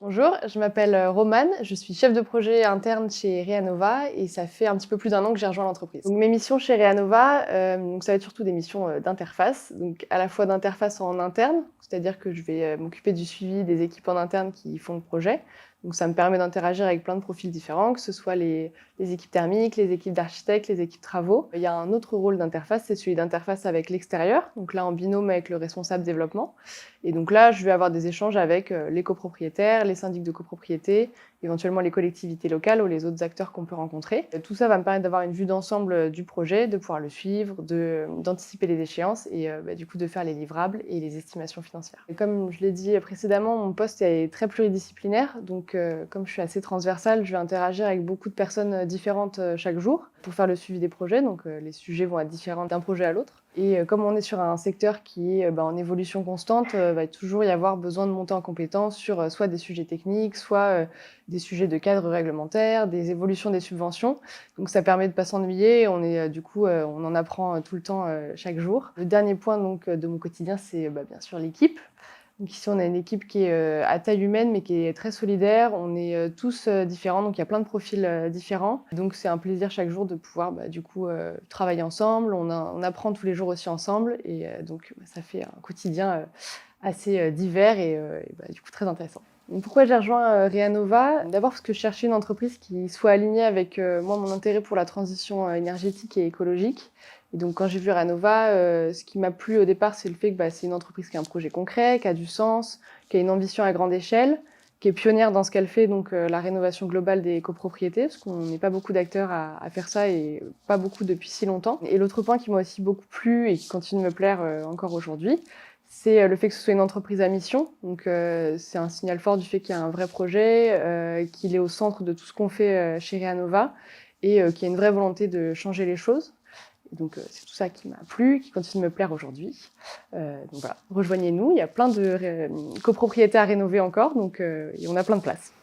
Bonjour, je m'appelle Romane, je suis chef de projet interne chez Reanova et ça fait un petit peu plus d'1 an que j'ai rejoint l'entreprise. Donc mes missions chez Reanova, ça va être surtout des missions d'interface, donc à la fois d'interface en interne, c'est-à-dire que je vais m'occuper du suivi des équipes en interne qui font le projet. Donc ça me permet d'interagir avec plein de profils différents, que ce soit les équipes thermiques, les équipes d'architectes, les équipes travaux. Il y a un autre rôle d'interface, c'est celui d'interface avec l'extérieur, donc là en binôme avec le responsable développement. Et donc là, je vais avoir des échanges avec les copropriétaires, les syndics de copropriété, éventuellement les collectivités locales ou les autres acteurs qu'on peut rencontrer. Tout ça va me permettre d'avoir une vue d'ensemble du projet, de pouvoir le suivre, d'anticiper les échéances et du coup de faire les livrables et les estimations financières. Et comme je l'ai dit précédemment, mon poste est très pluridisciplinaire, donc comme je suis assez transversale, je vais interagir avec beaucoup de personnes différentes chaque jour pour faire le suivi des projets, donc les sujets vont être différents d'un projet à l'autre. Et comme on est sur un secteur qui est en évolution constante, va toujours y avoir besoin de monter en compétence sur soit des sujets techniques, soit des sujets de cadre réglementaire, des évolutions des subventions. Donc ça permet de ne pas s'ennuyer, on est on en apprend tout le temps chaque jour. Le dernier point donc de mon quotidien, c'est bien sûr l'équipe. Donc ici, on a une équipe qui est à taille humaine, mais qui est très solidaire. On est tous différents, donc il y a plein de profils différents. Donc c'est un plaisir chaque jour de pouvoir travailler ensemble. On apprend tous les jours aussi ensemble, et donc ça fait un quotidien assez divers et du coup très intéressant. Donc, pourquoi j'ai rejoint Reanova? D'abord parce que je cherchais une entreprise qui soit alignée avec moi, mon intérêt pour la transition énergétique et écologique. Et donc quand j'ai vu Reanova, ce qui m'a plu au départ, c'est le fait que c'est une entreprise qui a un projet concret, qui a du sens, qui a une ambition à grande échelle, qui est pionnière dans ce qu'elle fait, donc la rénovation globale des copropriétés, parce qu'on n'est pas beaucoup d'acteurs à faire ça et pas beaucoup depuis si longtemps. Et l'autre point qui m'a aussi beaucoup plu et qui continue de me plaire encore aujourd'hui, c'est le fait que ce soit une entreprise à mission. Donc c'est un signal fort du fait qu'il y a un vrai projet, qu'il est au centre de tout ce qu'on fait chez Reanova et qu'il y a une vraie volonté de changer les choses. Et donc c'est tout ça qui m'a plu, qui continue de me plaire aujourd'hui. Donc voilà, rejoignez-nous, il y a plein de copropriétés à rénover encore, donc et on a plein de place.